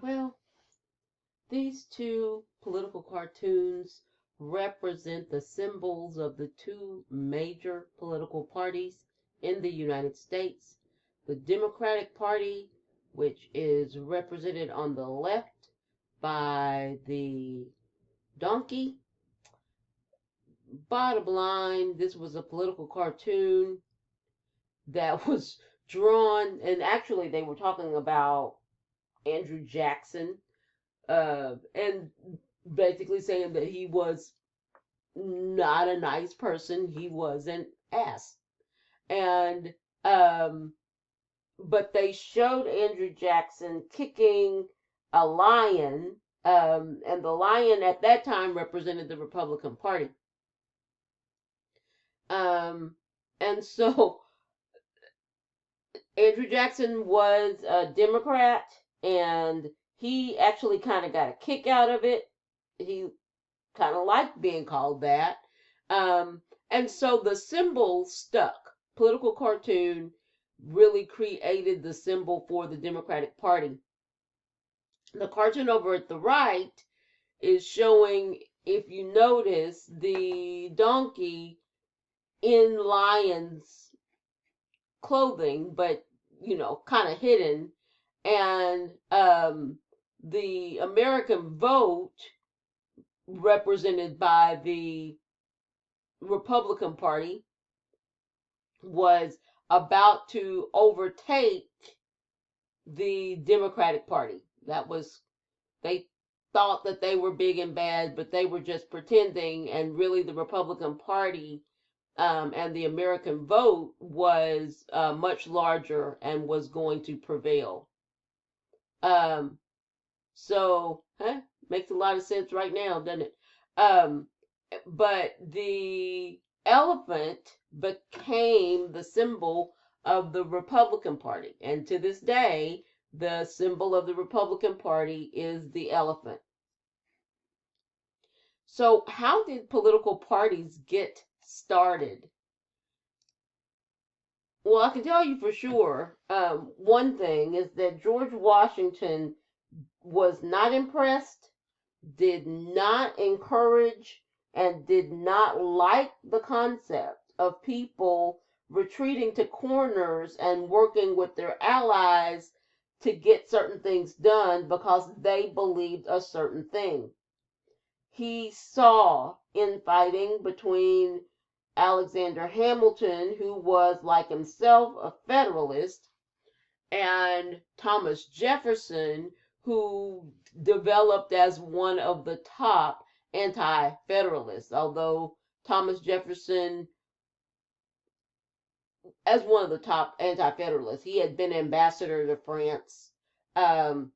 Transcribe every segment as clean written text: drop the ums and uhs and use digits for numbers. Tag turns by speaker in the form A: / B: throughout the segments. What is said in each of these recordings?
A: Well, these two political cartoons represent the symbols of the two major political parties in the United States. The Democratic Party, which is represented on the left by the donkey. Bottom line, this was a political cartoon that was drawn, and actually they were talking about Andrew Jackson, and basically saying that he was not a nice person. He was an ass. And but they showed Andrew Jackson kicking a lion, and the lion at that time represented the Republican Party. Um, and so Andrew Jackson was a Democrat, and he actually kind of got a kick out of it. He kind of liked being called that. And so the symbol stuck. Political cartoon really created the symbol for the Democratic Party. The cartoon over at the right is showing, if you notice, the donkey in lion's clothing, but kind of hidden. And the American vote, represented by the Republican Party, was about to overtake the Democratic Party. They thought that they were big and bad, but they were just pretending, and really the Republican Party and the American vote was much larger and was going to prevail. Um, makes a lot of sense right now, doesn't it? Um, but the elephant became the symbol of the Republican Party. And to this day, the symbol of the Republican Party is the elephant. So, how did political parties get started? Well, I can tell you for sure, one thing is that George Washington was not impressed, did not encourage, and did not like the concept of people retreating to corners and working with their allies to get certain things done because they believed a certain thing. He saw infighting between Alexander Hamilton, who was like himself a Federalist, and Thomas Jefferson, who developed as one of the top anti-federalists, although Thomas Jefferson, as one of the top anti-federalists, he had been ambassador to France, um,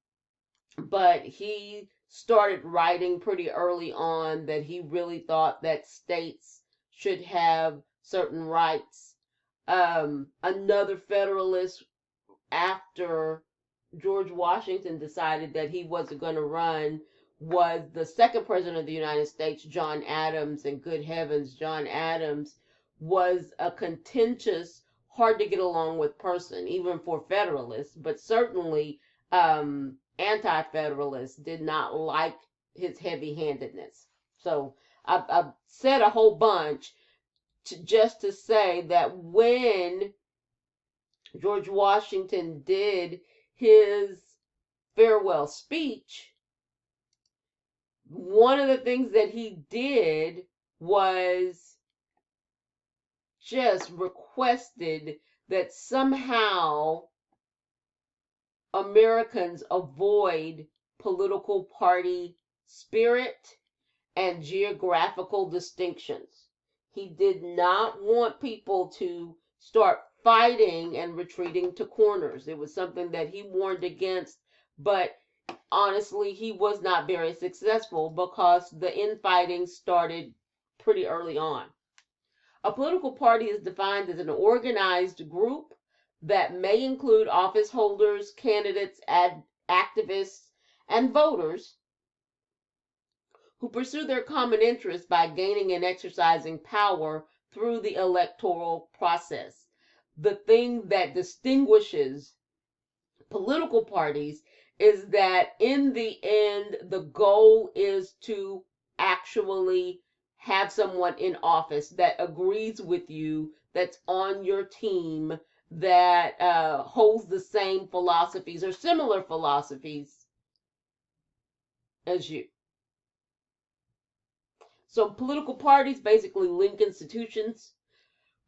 A: but he started writing pretty early on that he really thought that states should have certain rights. Another Federalist, after George Washington decided that he wasn't going to run, was the second president of the United States, John Adams. And good heavens, John Adams was a contentious, hard to get along with person, even for Federalists, but certainly anti-Federalists did not like his heavy-handedness. So I've said a whole bunch just to say that when George Washington did his farewell speech, one of the things that he did was just requested that somehow Americans avoid political party spirit and geographical distinctions. He did not want people to start fighting and retreating to corners. It was something that he warned against, but honestly, he was not very successful because the infighting started pretty early on. A political party is defined as an organized group that may include office holders, candidates, activists, and voters who pursue their common interests by gaining and exercising power through the electoral process. The thing that distinguishes political parties is that in the end, the goal is to actually have someone in office that agrees with you, that's on your team, that holds the same philosophies or similar philosophies as you. So political parties basically link institutions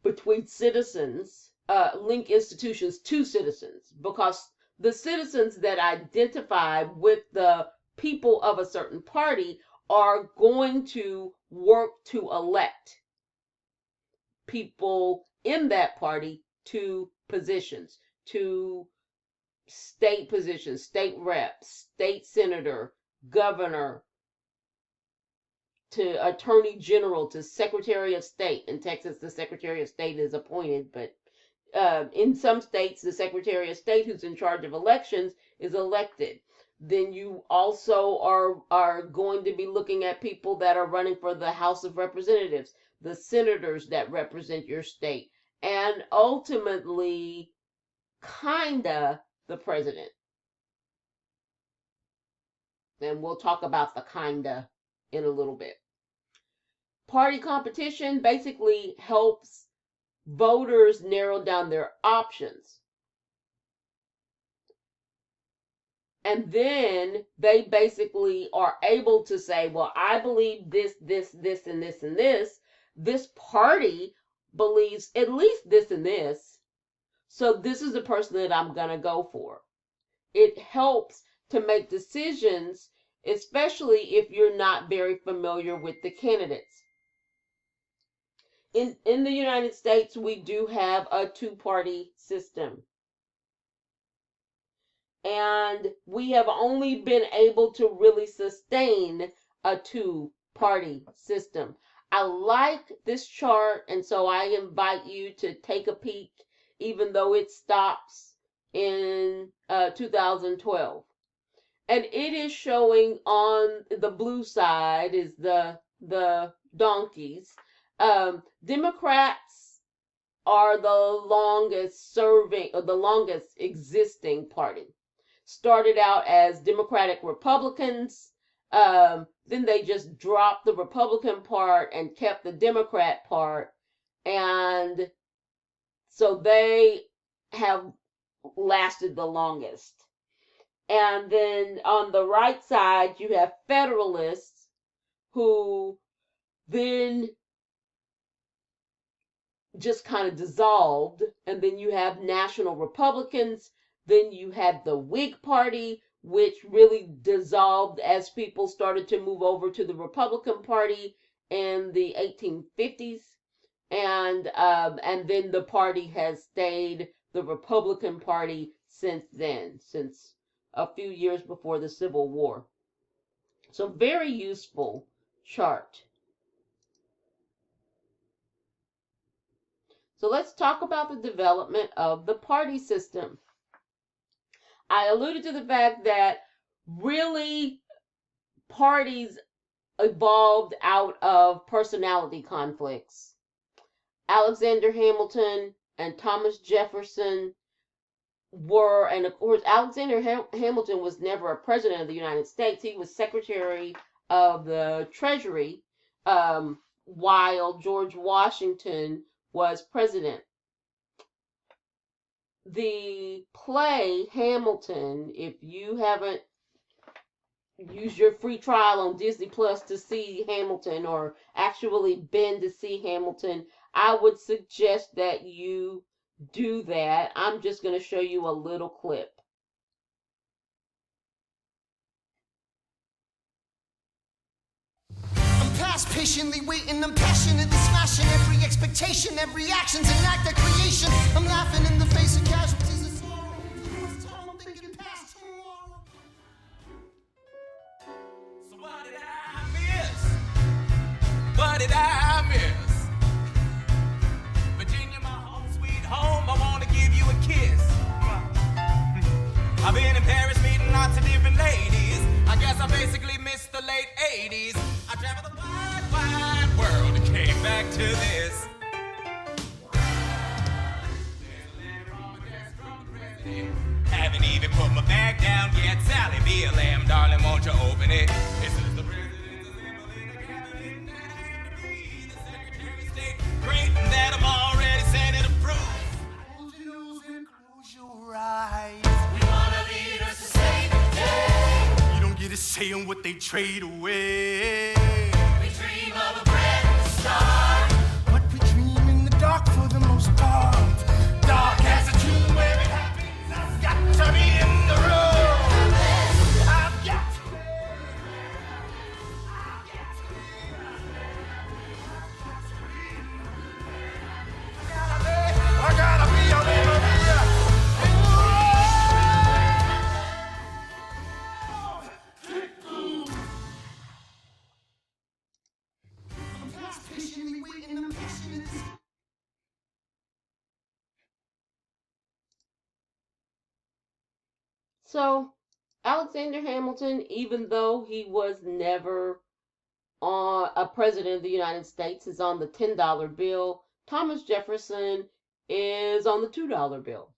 A: between citizens, link institutions to citizens, because the citizens that identify with the people of a certain party are going to work to elect people in that party to positions, to state positions, state reps, state senator, governor, to attorney general, to secretary of state. In Texas, the secretary of state is appointed, but in some states, the secretary of state who's in charge of elections is elected. Then you also are going to be looking at people that are running for the House of Representatives, the senators that represent your state, and ultimately, kinda, the president. And we'll talk about the kinda in a little bit. Party competition basically helps voters narrow down their options. And then they basically are able to say, well, I believe this, this, this, and this, and this. This party believes at least this and this. So this is the person that I'm going to go for. It helps to make decisions, especially if you're not very familiar with the candidates. In the United States, we do have a two-party system. And we have only been able to really sustain a two-party system. I like this chart, and so I invite you to take a peek, even though it stops in 2012. And it is showing on the blue side is the donkeys. Democrats are the longest serving, or the longest existing party. Started out as Democratic Republicans, then they just dropped the Republican part and kept the Democrat part, and so they have lasted the longest. And then on the right side, you have Federalists, who then just kind of dissolved, and then you have National Republicans. Then you had the Whig Party, which really dissolved as people started to move over to the Republican Party in the 1850s. And then the party has stayed the Republican Party since then, since a few years before the Civil War. So very useful chart. So let's talk about the development of the party system. I alluded to the fact that really parties evolved out of personality conflicts. Alexander Hamilton and Thomas Jefferson were, and of course, Alexander Hamilton was never a president of the United States. He was Secretary of the Treasury while George Washington was president. The play Hamilton, if you haven't used your free trial on Disney Plus to see Hamilton, or actually been to see Hamilton, I would suggest that you do that. I'm just going to show you a little clip.
B: Past patiently waiting, I'm passionately smashing every expectation, every action's an act of creation. I'm laughing in the face of casualties of sorrow. I'm thinking past tomorrow.
C: So what did I miss? What did I miss? Virginia, my home sweet home, I wanna give you a kiss. I've been in Paris meeting lots of different ladies. I guess I basically missed the late 80s. I traveled the wide, wide world and came back to this. There's a letter on my desk from the president. Haven't even put my bag down yet. Sally, be a lamb, darling, won't you open it? This is the president's assembly, the cabinet, and me, the secretary of state. Great that I'm already Senate approved.
B: Close your nose and close your eyes. We want our leaders to save the day. You don't get a say on what they trade away. We dream of a brand new start, but we dream in the dark for the most part. Dark as a tomb where it happens. I've got to be in the room. I've got to be. I gotta be a little bit. I'm just patiently waiting, I'm passionate.
A: So, Alexander Hamilton, even though he was never a president of the United States, is on the $10 bill. Thomas Jefferson is on the $2 bill.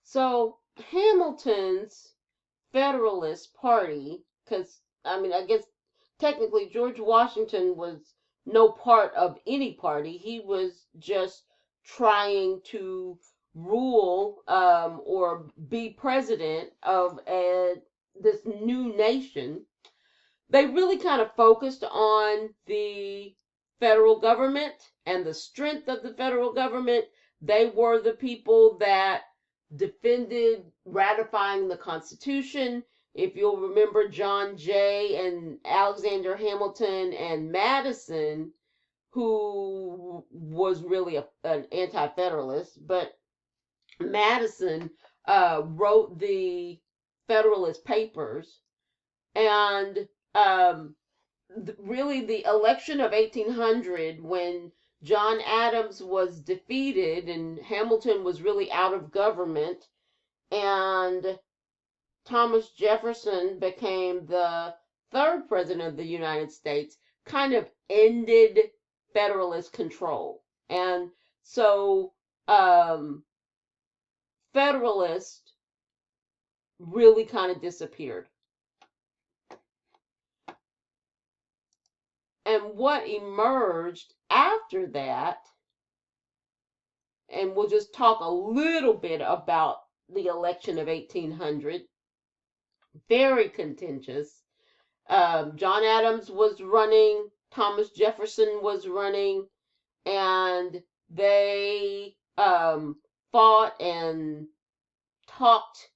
A: So, Hamilton's Federalist Party, because, I guess technically George Washington was no part of any party. He was just trying to rule or be president of this new nation. They really kind of focused on the federal government and the strength of the federal government. They were the people that defended ratifying the Constitution. If you'll remember, John Jay and Alexander Hamilton and Madison, who was really an anti-federalist, but Madison wrote the Federalist Papers, and really the election of 1800, when John Adams was defeated and Hamilton was really out of government, and Thomas Jefferson became the third president of the United States, kind of ended Federalist control. And so Federalist really kind of disappeared. And what emerged after that, and we'll just talk a little bit about the election of 1800, very contentious. John Adams was running, Thomas Jefferson was running, and they fought and talked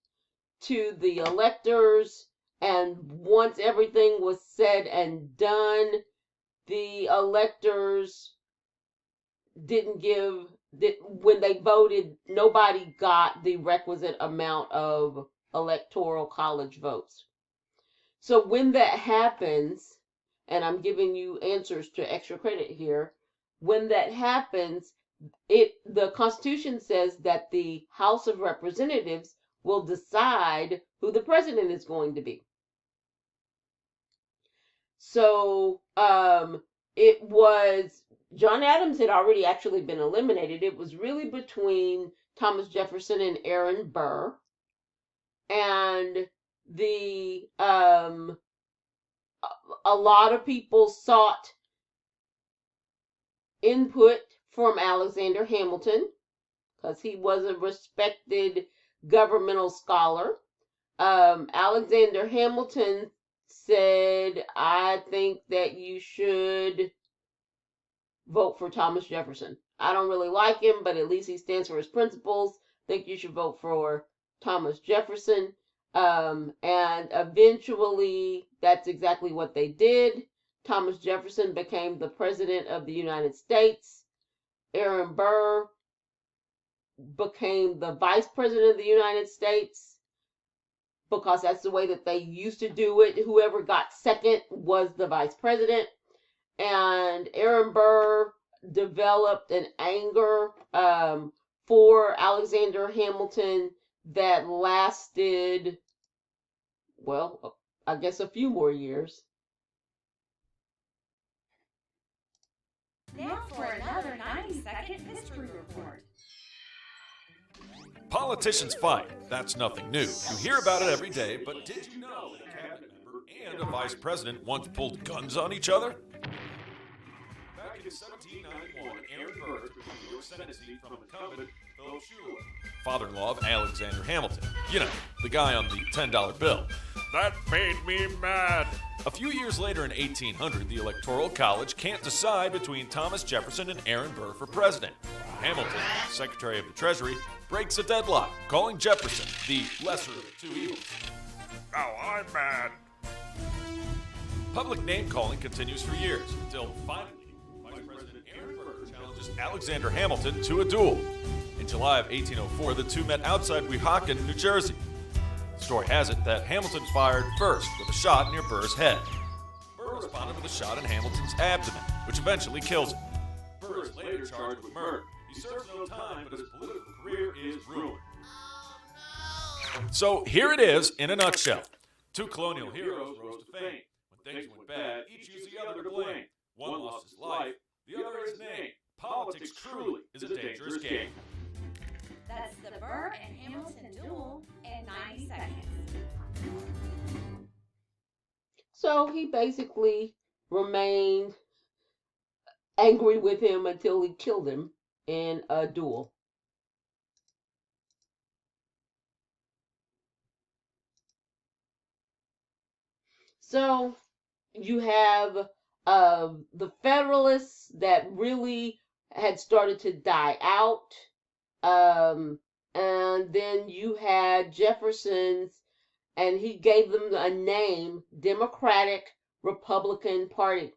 A: to the electors, and once everything was said and done, the electors when they voted, nobody got the requisite amount of electoral college votes. So when that happens, and I'm giving you answers to extra credit here, when that happens, the Constitution says that the House of Representatives will decide who the president is going to be. So it was, John Adams had already actually been eliminated. It was really between Thomas Jefferson and Aaron Burr. And a lot of people sought input from Alexander Hamilton because he was a respected governmental scholar. Alexander Hamilton said, I think that you should vote for Thomas Jefferson. I don't really like him, but at least he stands for his principles. I think you should vote for Thomas Jefferson. And eventually, that's exactly what they did. Thomas Jefferson became the president of the United States. Aaron Burr became the vice president of the United States, because that's the way that they used to do it. Whoever got second was the vice president. And Aaron Burr developed an anger for Alexander Hamilton that lasted, well, I guess a few more years.
D: Now for another 90-second history report.
E: Politicians fight. That's nothing new. You hear about it every day, but did you know that a cabinet member and a vice president once pulled guns on each other? Back in 1791, Aaron Burr took the New York Senate seat from incumbent Philip Schuyler, father-in-law of Alexander Hamilton. You know, the guy on the $10 bill. That made me mad. A few years later in 1800, the Electoral College can't decide between Thomas Jefferson and Aaron Burr for president. Hamilton, Secretary of the Treasury, breaks a deadlock, calling Jefferson the lesser of the two evils. Now I'm mad. Public name-calling continues for years, until finally, Vice President Aaron Burr challenges Alexander Hamilton to a duel. In July of 1804, the two met outside Weehawken, New Jersey. The story has it that Hamilton fired first with a shot near Burr's head. Burr responded with a shot in Hamilton's abdomen, which eventually kills him. Burr is later charged with murder. He serves no time, but his political career is ruined. So here it is in a nutshell. Two colonial heroes rose to fame. When things went bad, each used the other to blame. One lost his life, the other his name. Politics truly is a dangerous game.
D: That's the Burr and Hamilton duel in 90 seconds.
A: So he basically remained angry with him until he killed him in a duel. So you have the Federalists that really had started to die out. And then you had Jefferson's, and he gave them a name, Democratic Republican Party.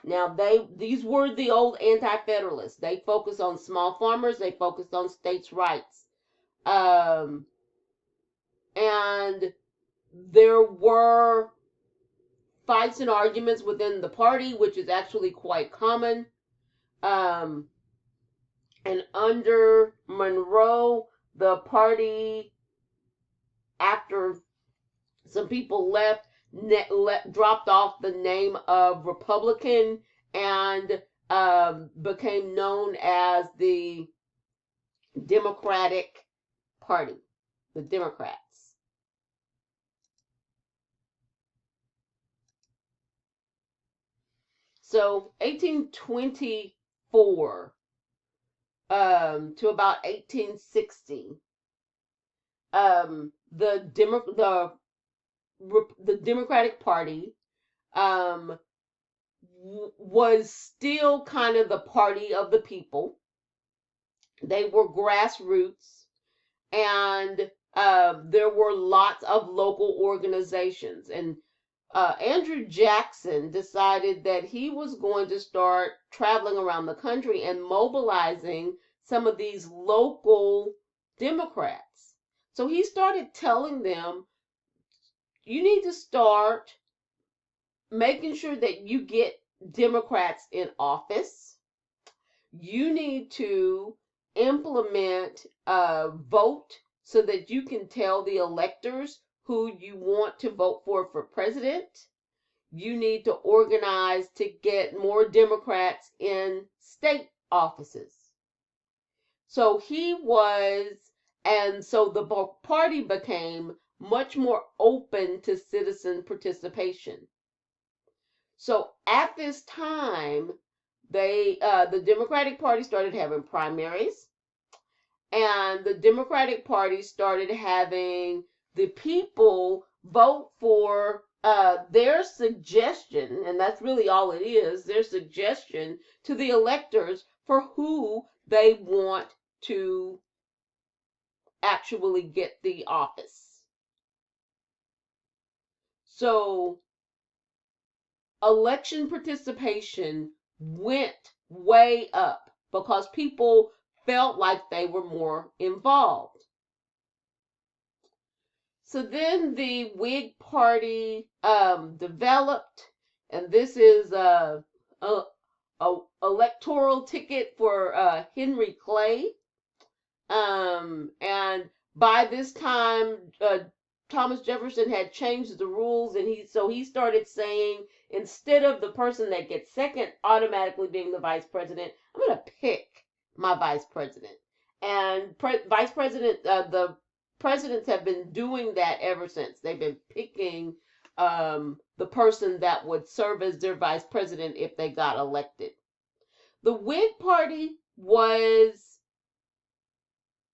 A: Now, these were the old anti-federalists. They focused on small farmers. They focused on states' rights. And there were fights and arguments within the party, which is actually quite common. And under Monroe, the party, after some people left, dropped off the name of Republican and became known as the Democratic Party, the Democrats. So 1824 to about 1860, the Democratic Party was still kind of the party of the people. They were grassroots, and there were lots of local organizations. And Andrew Jackson decided that he was going to start traveling around the country and mobilizing some of these local Democrats. So he started telling them, you need to start making sure that you get Democrats in office. You need to implement a vote so that you can tell the electors who you want to vote for president. You need to organize to get more Democrats in state offices. So so the party became much more open to citizen participation. So at this time, the Democratic Party started having primaries, and the Democratic Party started having the people vote for their suggestion, and that's really all it is, their suggestion to the electors for who they want to actually get the office. So election participation went way up because people felt like they were more involved. So then the Whig Party developed, and this is a electoral ticket for Henry Clay. And by this time, Thomas Jefferson had changed the rules, and he started saying, instead of the person that gets second automatically being the vice president, I'm going to pick my vice president. And vice president, the presidents have been doing that ever since. They've been picking the person that would serve as their vice president if they got elected. The Whig Party was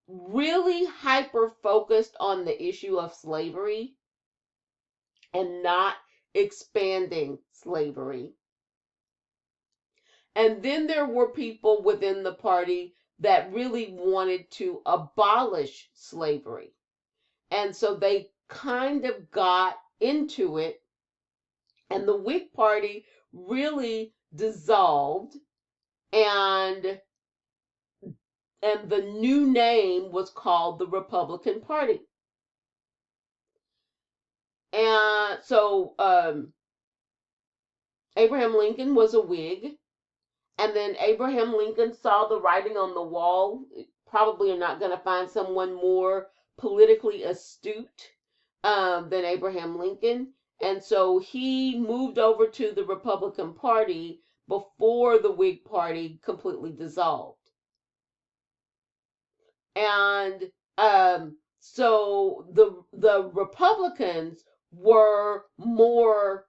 A: really hyper-focused on the issue of slavery and not expanding slavery. And then there were people within the party that really wanted to abolish slavery. And so they kind of got into it, and the Whig Party really dissolved, and the new name was called the Republican Party. And so Abraham Lincoln was a Whig, and then Abraham Lincoln saw the writing on the wall. Probably you're not going to find someone more politically astute than Abraham Lincoln. And so he moved over to the Republican Party before the Whig Party completely dissolved. And so the Republicans were more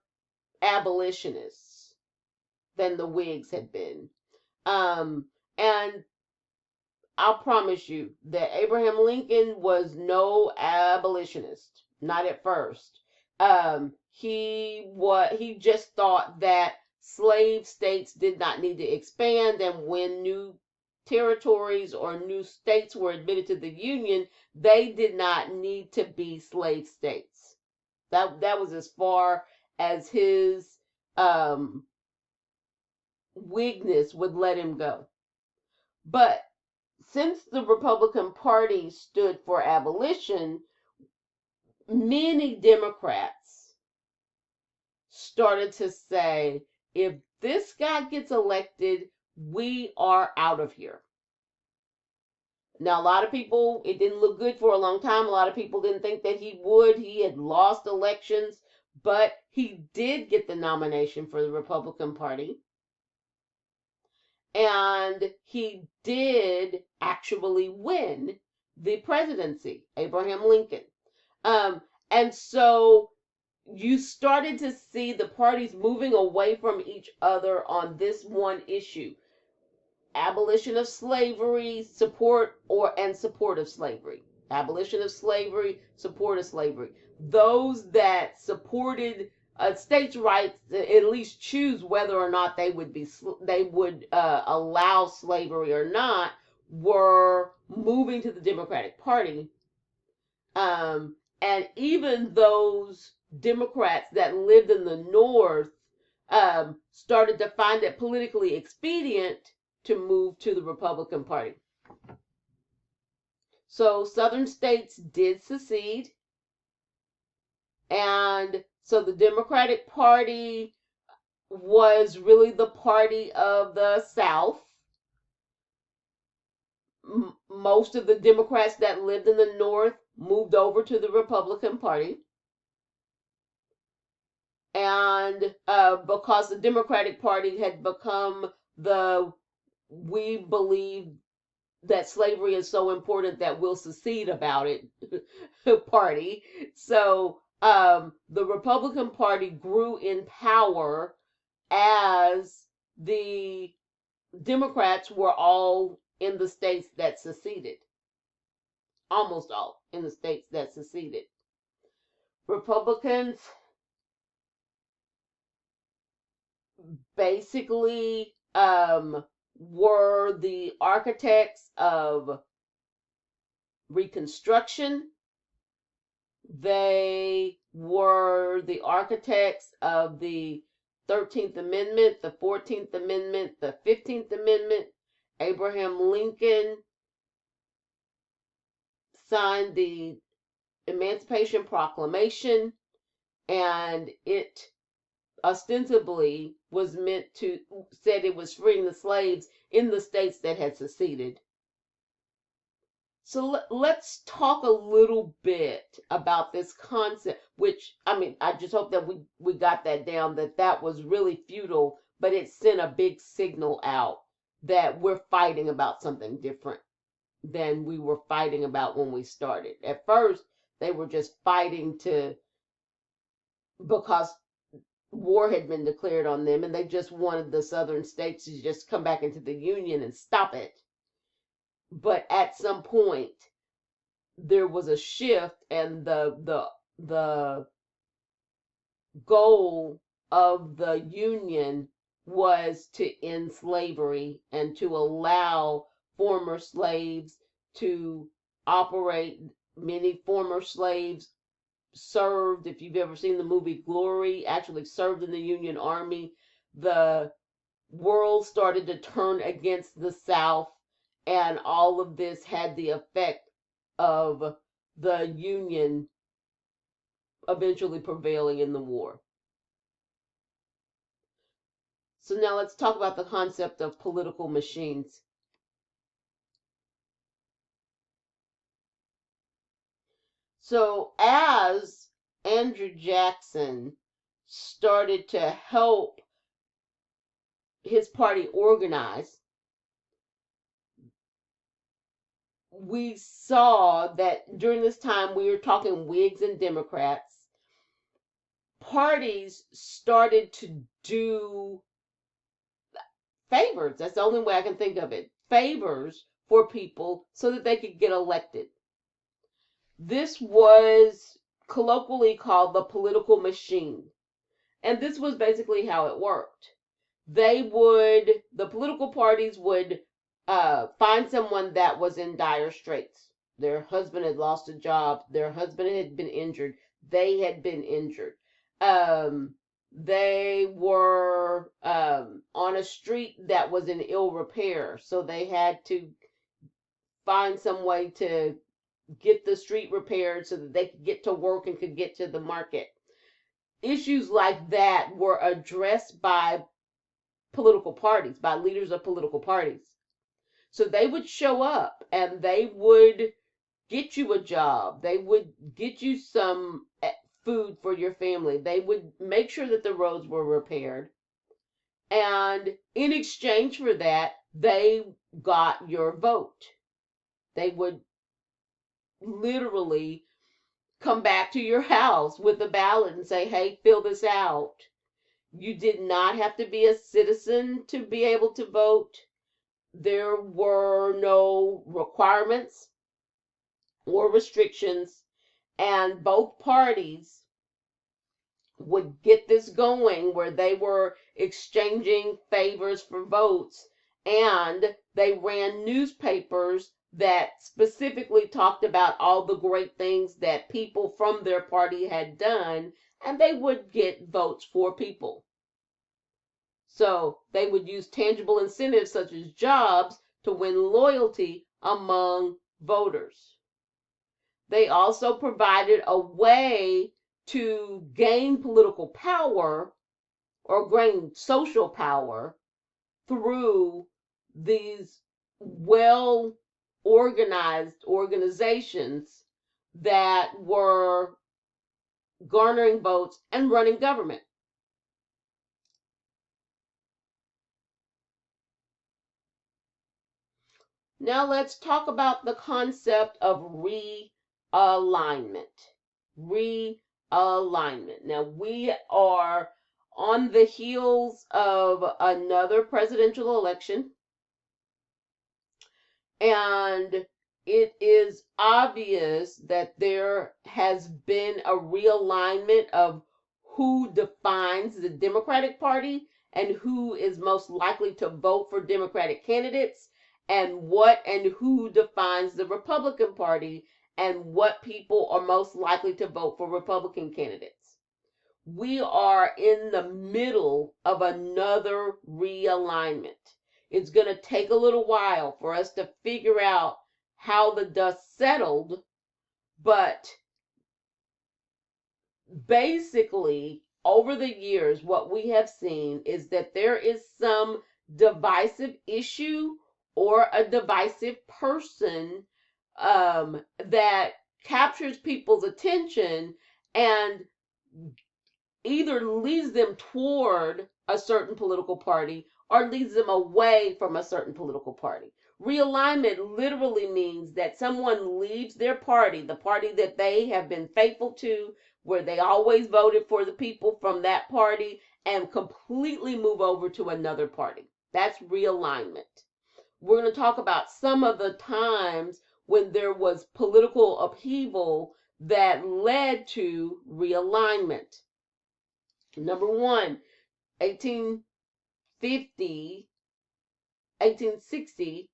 A: abolitionists than the Whigs had been. And I'll promise you that Abraham Lincoln was no abolitionist, not at first. He just thought that slave states did not need to expand, and when new territories or new states were admitted to the Union, they did not need to be slave states. That was as far as his Whigness would let him go. But since the Republican Party stood for abolition, many Democrats started to say, if this guy gets elected, we are out of here. Now, a lot of people, it didn't look good for a long time. A lot of people didn't think that he would. He had lost elections, but he did get the nomination for the Republican Party. And he did actually win the presidency, Abraham Lincoln. And so you started to see the parties moving away from each other on this one issue: abolition of slavery, support of slavery. Abolition of slavery, support of slavery. Those that supported states' rights to at least choose whether or not they would allow slavery or not were moving to the Democratic Party. And even those Democrats that lived in the North started to find it politically expedient to move to the Republican Party. So Southern states did secede, and so the Democratic Party was really the party of the South. Most of the Democrats that lived in the North moved over to the Republican Party. And because the Democratic Party had become we believe that slavery is so important that we'll secede about it party. So the Republican Party grew in power as the Democrats were all in the states that seceded. Almost all in the states that seceded. Republicans basically were the architects of Reconstruction. They were the architects of the 13th Amendment, the 14th Amendment, the 15th Amendment. Abraham Lincoln signed the Emancipation Proclamation, and it ostensibly was said it was freeing the slaves in the states that had seceded. So let's talk a little bit about this concept, which, I mean, I just hope that we got that down, that was really futile, but it sent a big signal out that we're fighting about something different than we were fighting about when we started. At first, they were just fighting because war had been declared on them and they just wanted the southern states to just come back into the Union and stop it. But at some point, there was a shift, and the goal of the Union was to end slavery and to allow former slaves to operate. Many former slaves served, if you've ever seen the movie Glory, actually served in the Union Army. The world started to turn against the South, and all of this had the effect of the Union eventually prevailing in the war. So now let's talk about the concept of political machines. So as Andrew Jackson started to help his party organize, we saw that during this time, we were talking Whigs and Democrats, parties started to do favors. That's the only way I can think of it. Favors for people so that they could get elected. This was colloquially called the political machine. And this was basically how it worked. The political parties would find someone that was in dire straits. Their husband had lost a job. Their husband had been injured. They had been injured. They were on a street that was in ill repair. So they had to find some way to get the street repaired so that they could get to work and could get to the market. Issues like that were addressed by political parties, by leaders of political parties. So they would show up and they would get you a job. They would get you some food for your family. They would make sure that the roads were repaired. And in exchange for that, they got your vote. They would literally come back to your house with a ballot and say, hey, fill this out. You did not have to be a citizen to be able to vote. There were no requirements or restrictions, and both parties would get this going where they were exchanging favors for votes, and they ran newspapers that specifically talked about all the great things that people from their party had done, and they would get votes for people. So they would use tangible incentives such as jobs to win loyalty among voters. They also provided a way to gain political power or gain social power through these well-organized organizations that were garnering votes and running government. Now let's talk about the concept of realignment. Realignment. Now we are on the heels of another presidential election, and it is obvious that there has been a realignment of who defines the Democratic Party and who is most likely to vote for Democratic candidates, and what and who defines the Republican Party and what people are most likely to vote for Republican candidates. We are in the middle of another realignment. It's going to take a little while for us to figure out how the dust settled, but basically, over the years, what we have seen is that there is some divisive issue or a divisive person that captures people's attention and either leads them toward a certain political party or leads them away from a certain political party. Realignment literally means that someone leaves their party, the party that they have been faithful to, where they always voted for the people from that party, and completely move over to another party. That's realignment. We're going to talk about some of the times when there was political upheaval that led to realignment. Number one, 1850, 1860,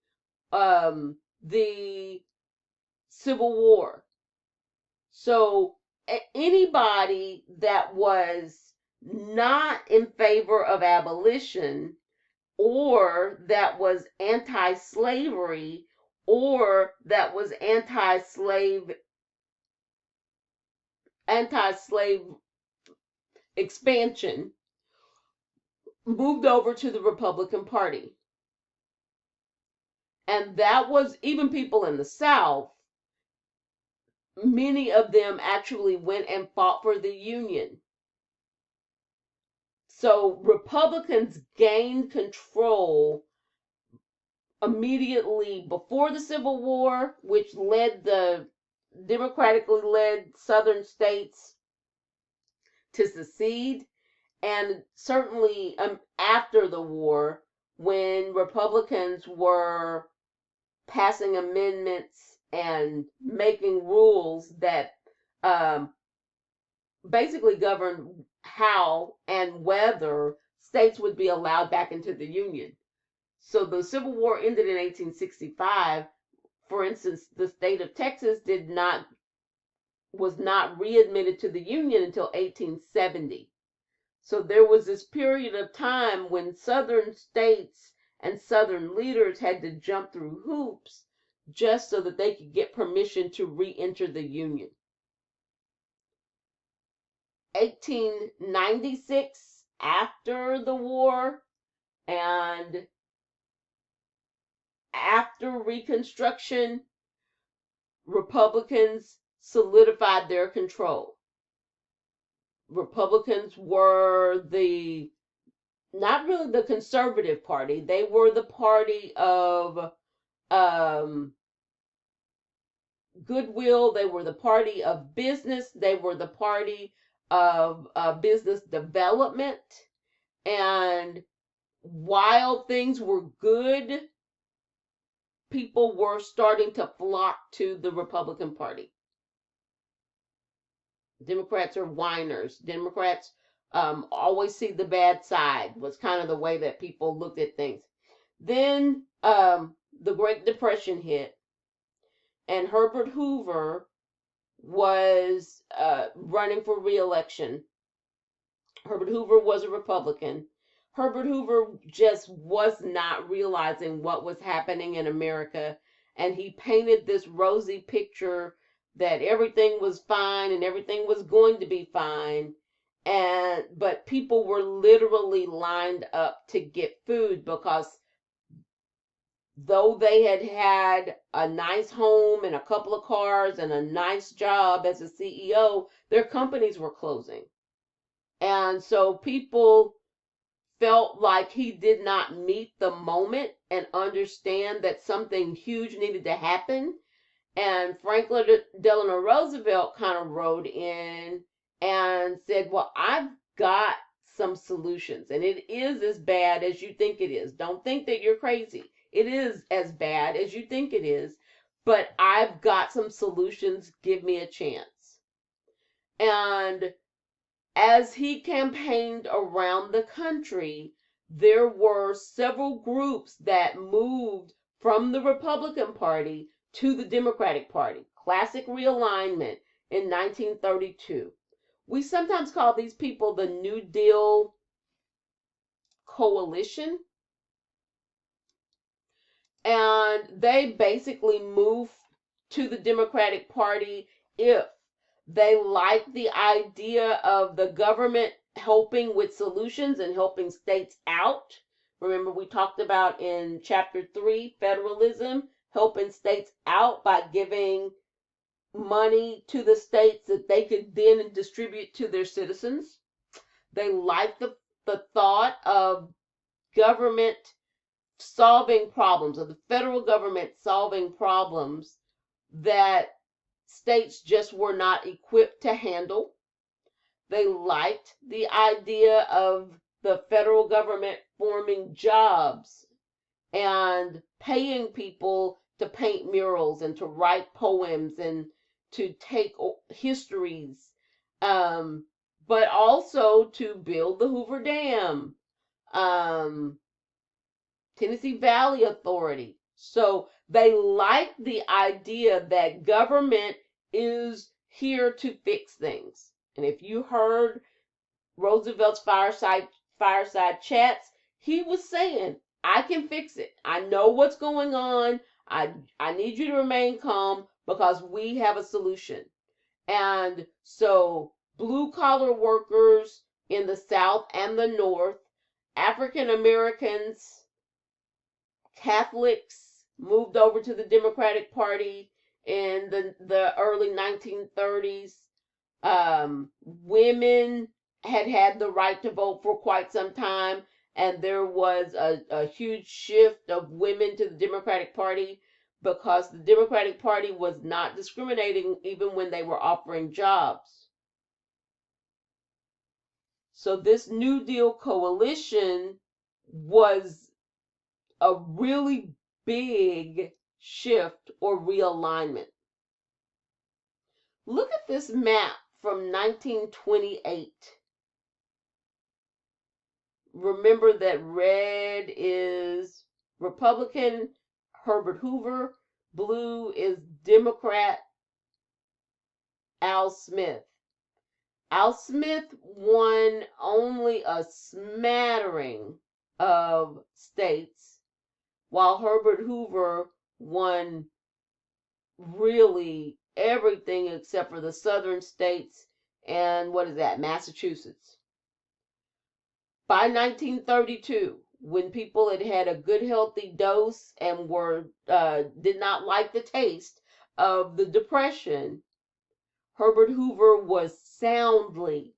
A: the Civil War. So anybody that was not in favor of abolition, or that was anti-slavery, or that was anti-slave expansion, moved over to the Republican Party. And that was even people in the South. Many of them actually went and fought for the Union. So Republicans gained control immediately before the Civil War, which led the democratically led Southern states to secede, and certainly after the war, when Republicans were passing amendments and making rules that basically governed how and whether states would be allowed back into the Union. So the Civil War ended in 1865. For instance, the state of Texas was not readmitted to the Union until 1870. So there was this period of time when Southern states and Southern leaders had to jump through hoops just so that they could get permission to re-enter the Union. 1896, after the war and after Reconstruction, Republicans solidified their control. Republicans were not really the conservative party. They were the party of goodwill. They were the party of business. They were the party of business development. And while things were good, people were starting to flock to the Republican Party. Democrats are whiners. Democrats always see the bad side, was kind of the way that people looked at things. Then the Great Depression hit, and Herbert Hoover was running for re-election. Herbert Hoover was a Republican. Herbert Hoover just was not realizing what was happening in America, and he painted this rosy picture that everything was fine and everything was going to be fine, but people were literally lined up to get food because though they had a nice home and a couple of cars and a nice job as a CEO, their companies were closing. And so people felt like he did not meet the moment and understand that something huge needed to happen. And Franklin Delano Roosevelt kind of rode in and said, well, I've got some solutions, and it is as bad as you think it is. Don't think that you're crazy. It is as bad as you think it is, but I've got some solutions. Give me a chance. And as he campaigned around the country, there were several groups that moved from the Republican Party to the Democratic Party. Classic realignment in 1932. We sometimes call these people the New Deal Coalition. And they basically moved to the Democratic Party if they liked the idea of the government helping with solutions and helping states out. Remember, we talked about in chapter 3, federalism, helping states out by giving money to the states that they could then distribute to their citizens. They liked the thought of government solving problems, of the federal government solving problems that states just were not equipped to handle. They liked the idea of the federal government forming jobs and paying people to paint murals and to write poems and to take histories, but also to build the Hoover Dam, Tennessee Valley Authority. So they like the idea that government is here to fix things. And if you heard Roosevelt's fireside chats, he was saying, I can fix it. I know what's going on. I need you to remain calm because we have a solution. And so blue collar workers in the South and the North, African Americans, Catholics moved over to the Democratic Party in the early 1930s. Women had the right to vote for quite some time, and there was a huge shift of women to the Democratic Party because the Democratic Party was not discriminating even when they were offering jobs. So this New Deal coalition was a really big shift or realignment. Look at this map from 1928. Remember that red is Republican Herbert Hoover, blue is Democrat Al Smith. Al Smith won only a smattering of states, while Herbert Hoover won really everything except for the southern states and Massachusetts. By 1932, when people had a good healthy dose and did not like the taste of the Depression, Herbert Hoover was soundly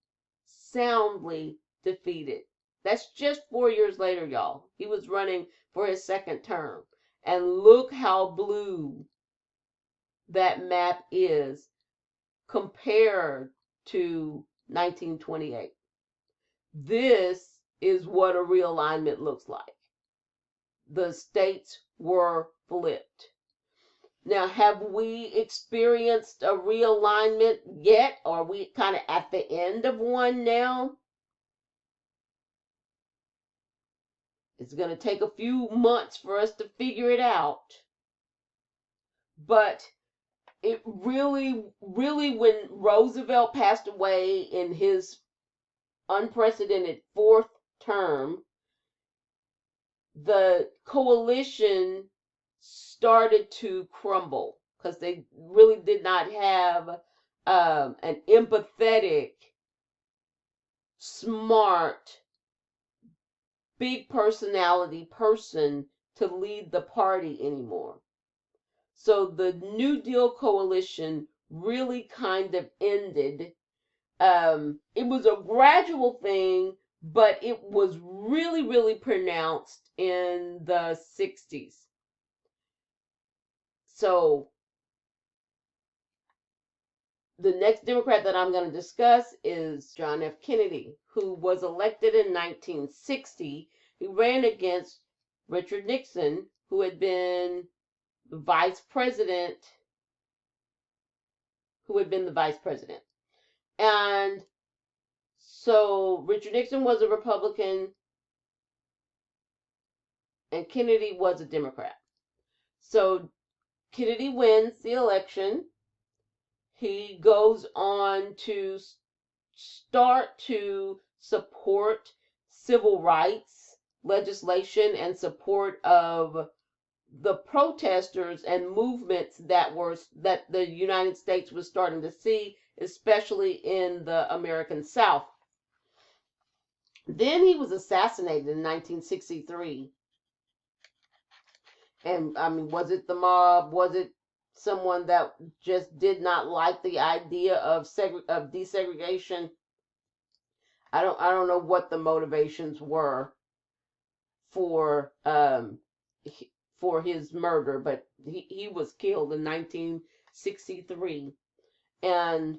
A: defeated. That's just 4 years later, y'all. He was running for his second term. And look how blue that map is compared to 1928. This is what a realignment looks like. The states were flipped. Now, have we experienced a realignment yet? Are we kind of at the end of one now? It's going to take a few months for us to figure it out. But it really, when Roosevelt passed away in his unprecedented fourth term, the coalition started to crumble because they really did not have an empathetic, smart, big personality person to lead the party anymore. So the New Deal coalition really kind of ended. It was a gradual thing, but it was really pronounced in the 60s. So the next Democrat that I'm going to discuss is John F. Kennedy, who was elected in 1960. He ran against Richard Nixon, who had been the vice president. And so Richard Nixon was a Republican and Kennedy was a Democrat. So Kennedy wins the election. He goes on to start to support civil rights legislation and support of the protesters and movements that the United States was starting to see, especially in the American South. Then he was assassinated in 1963. And I mean, was it the mob? Was it someone that just did not like the idea of desegregation? I don't know what the motivations were for for his murder, but he was killed in 1963, and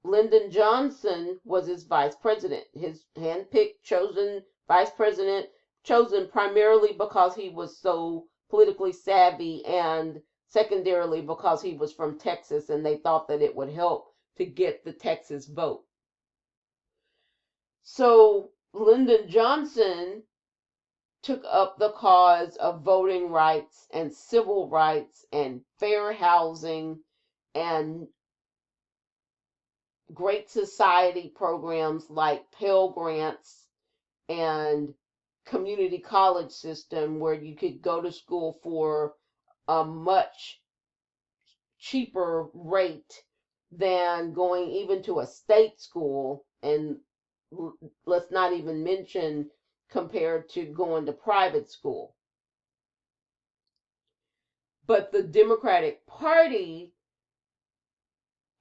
A: Lyndon Johnson was his vice president, his handpicked, chosen vice president, chosen primarily because he was so politically savvy, and secondarily because he was from Texas and they thought that it would help to get the Texas vote. So Lyndon Johnson took up the cause of voting rights and civil rights and fair housing and Great Society programs like Pell Grants and community college system where you could go to school for a much cheaper rate than going even to a state school, and let's not even mention compared to going to private school. But the Democratic Party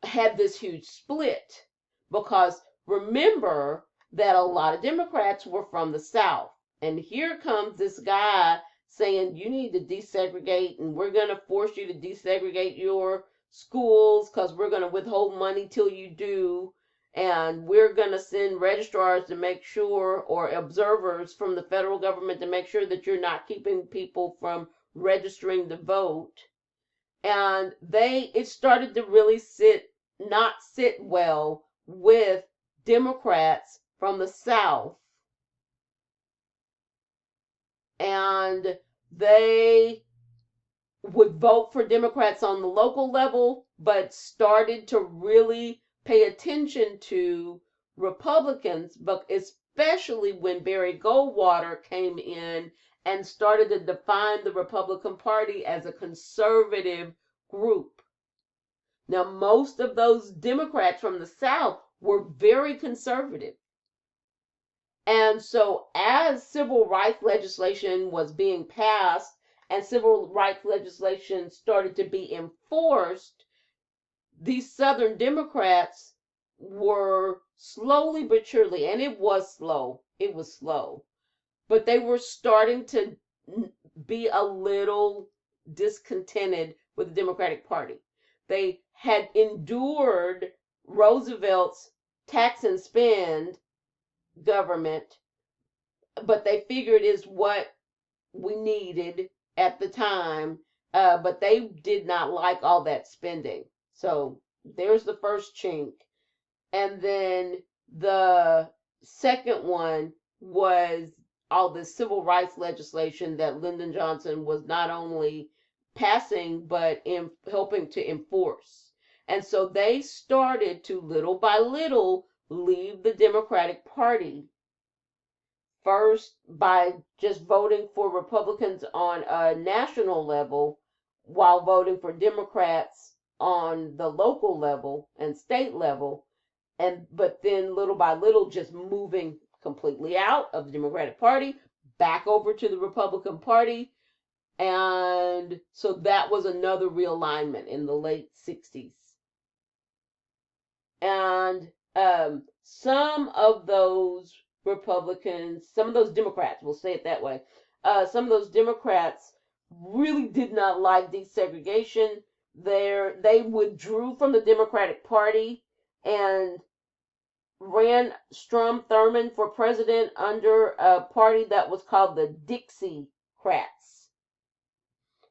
A: had this huge split because remember that a lot of Democrats were from the South. And here comes this guy saying you need to desegregate and we're going to force you to desegregate your schools because we're going to withhold money till you do. And we're going to send registrars to make sure, or observers from the federal government to make sure that you're not keeping people from registering to vote. And it started to really not sit well with Democrats from the South. And they would vote for Democrats on the local level, but started to really pay attention to Republicans, but especially when Barry Goldwater came in and started to define the Republican Party as a conservative group. Now, most of those Democrats from the South were very conservative. And so as civil rights legislation was being passed and civil rights legislation started to be enforced, these Southern Democrats were slowly but surely, and it was slow, but they were starting to be a little discontented with the Democratic Party. They had endured Roosevelt's tax and spend government, but they figured is what we needed at the time, but they did not like all that spending. So there's the first chink. And then the second one was all the civil rights legislation that Lyndon Johnson was not only passing, but helping to enforce. And so they started to little by little leave the Democratic Party. First, by just voting for Republicans on a national level while voting for Democrats on the local level and state level. But then little by little just moving completely out of the Democratic Party, back over to the Republican Party. And so that was another realignment in the late 60s. And some of those Republicans, some of those Democrats, we'll say it that way, some of those Democrats really did not like desegregation. They withdrew from the Democratic Party and ran Strom Thurmond for president under a party that was called the Dixiecrats.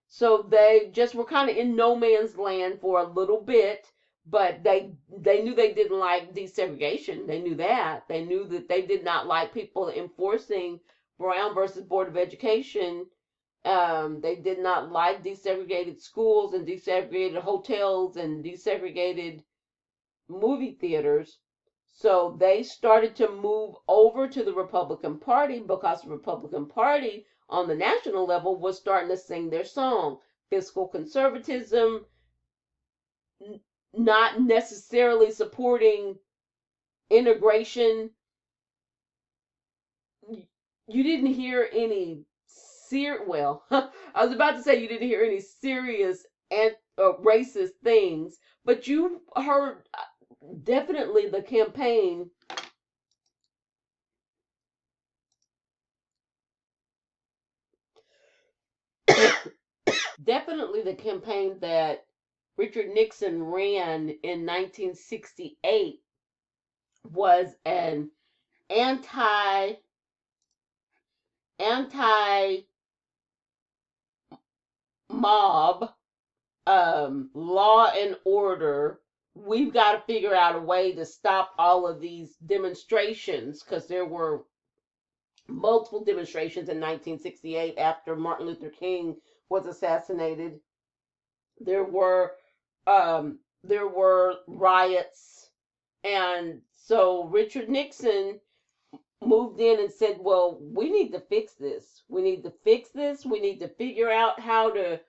A: So they just were kind of in no man's land for a little bit, but they knew they didn't like desegregation. They knew that. They knew that they did not like people enforcing Brown versus Board of Education. They did not like desegregated schools and desegregated hotels and desegregated movie theaters. So they started to move over to the Republican Party because the Republican Party on the national level was starting to sing their song. Fiscal conservatism, not necessarily supporting integration. You didn't hear any well, I was about to say you didn't hear any serious and racist things, but you heard definitely the campaign. Definitely the campaign that Richard Nixon ran in 1968 was an anti mob, law and order. We've got to figure out a way to stop all of these demonstrations, because there were multiple demonstrations in 1968 after Martin Luther King was assassinated. There were riots, and so Richard Nixon moved in and said, well, we need to fix this. We need to fix this. We need to figure out how to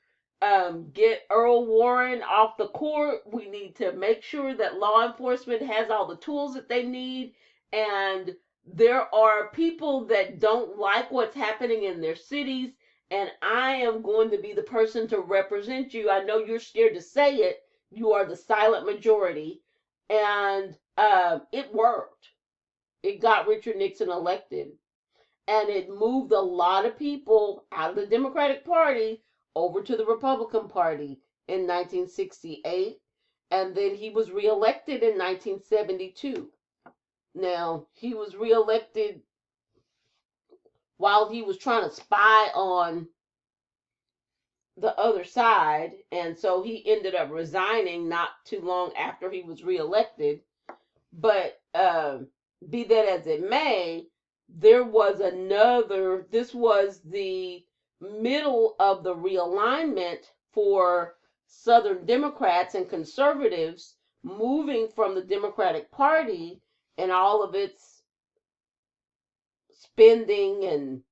A: get Earl Warren off the court. We need to make sure that law enforcement has all the tools that they need. And there are people that don't like what's happening in their cities. And I am going to be the person to represent you. I know you're scared to say it. You are the silent majority. And it worked. It got Richard Nixon elected, and it moved a lot of people out of the Democratic Party over to the Republican Party in 1968, and then he was reelected in 1972. Now, he was reelected while he was trying to spy on the other side, and so he ended up resigning not too long after he was reelected. But be that as it may, this was the middle of the realignment for Southern Democrats and conservatives moving from the Democratic Party and all of its spending and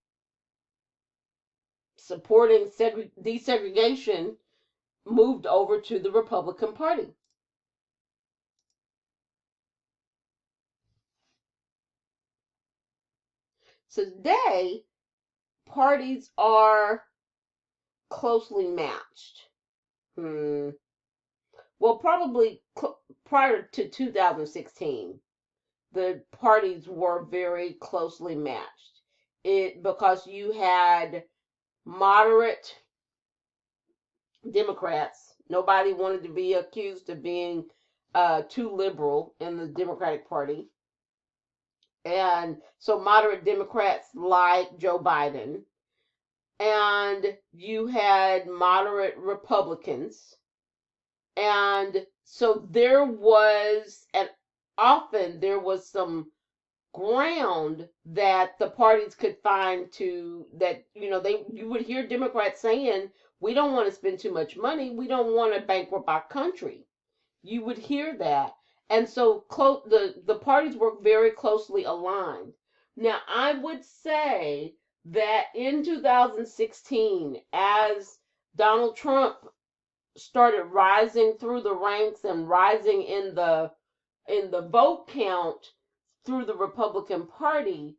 A: supporting desegregation, moved over to the Republican Party. So today, parties are closely matched. Well, probably prior to 2016, the parties were very closely matched. Because you had moderate Democrats. Nobody wanted to be accused of being too liberal in the Democratic Party. And so moderate Democrats like Joe Biden, and you had moderate Republicans. And so there was some ground that the parties could find you would hear Democrats saying, we don't want to spend too much money. We don't want to bankrupt our country. You would hear that. And so the parties were very closely aligned. Now, I would say that in 2016, as Donald Trump started rising through the ranks and rising in the vote count through the Republican Party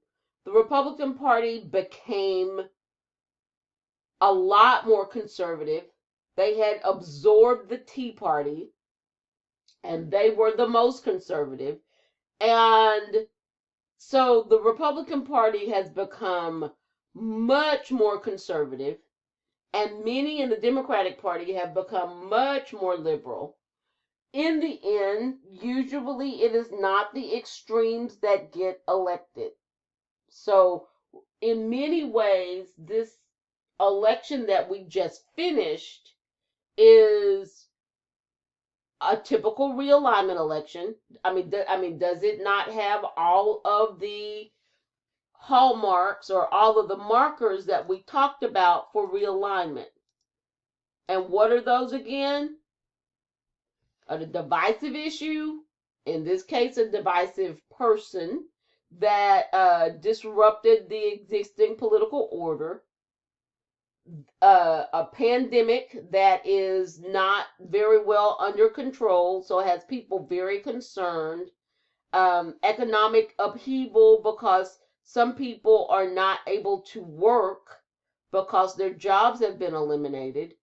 A: became a lot more conservative. They had absorbed the Tea Party, and they were the most conservative. And so the Republican Party has become much more conservative, and many in the Democratic Party have become much more liberal. In the end, usually it is not the extremes that get elected. So in many ways, this election that we just finished is a typical realignment election. I mean, does it not have all of the hallmarks or all of the markers that we talked about for realignment? And what are those again? A divisive issue, in this case, a divisive person that disrupted the existing political order. A pandemic that is not very well under control, so has people very concerned. Economic upheaval because some people are not able to work because their jobs have been eliminated.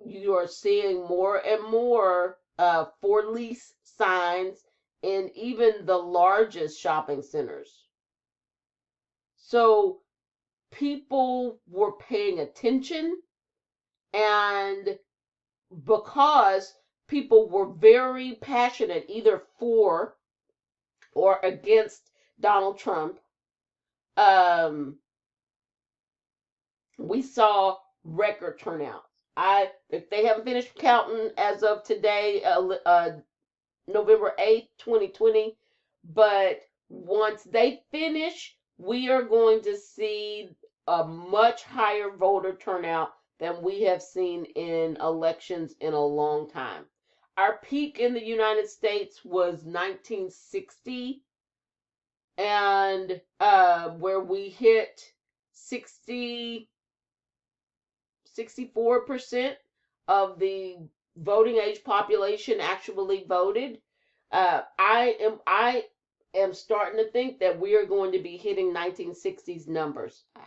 A: You are seeing more and more for lease signs in even the largest shopping centers. So people were paying attention, and because people were very passionate either for or against Donald Trump, we saw record turnouts. If they haven't finished counting as of today, November 8th, 2020, but once they finish, we are going to see a much higher voter turnout than we have seen in elections in a long time. Our peak in the United States was 1960, and where we hit 64% of the voting age population actually voted. I am starting to think that we are going to be hitting 1960s numbers. I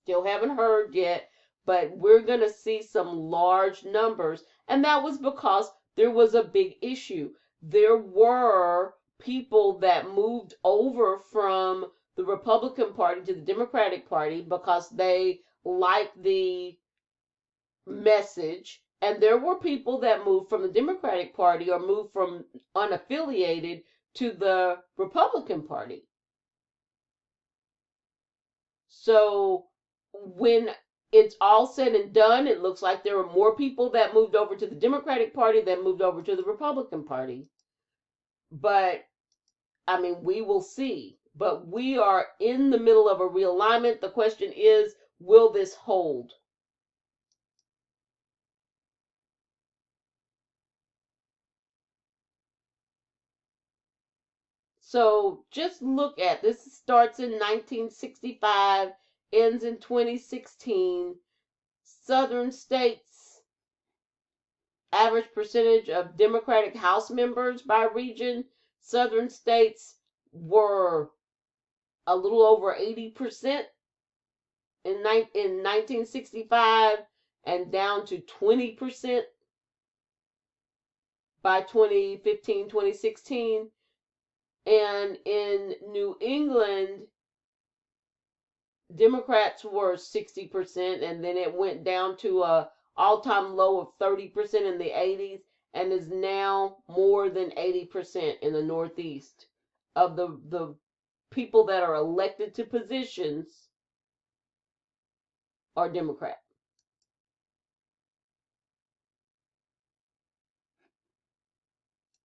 A: still haven't heard yet, but we're going to see some large numbers, and that was because there was a big issue. There were people that moved over from the Republican Party to the Democratic Party because they liked the message, and there were people that moved from the Democratic Party or moved from unaffiliated to the Republican Party. So when it's all said and done, it looks like there were more people that moved over to the Democratic Party than moved over to the Republican Party. But I mean, we will see. But we are in the middle of a realignment. The question is, will this hold? So just look at this. Starts in 1965, ends in 2016. Southern states, average percentage of Democratic House members by region. Southern states were a little over 80% in 1965 and down to 20% by 2015, 2016. And in New England, Democrats were 60%, and then it went down to a all-time low of 30% in the 80s, and is now more than 80% in the Northeast of the people that are elected to positions are Democrat.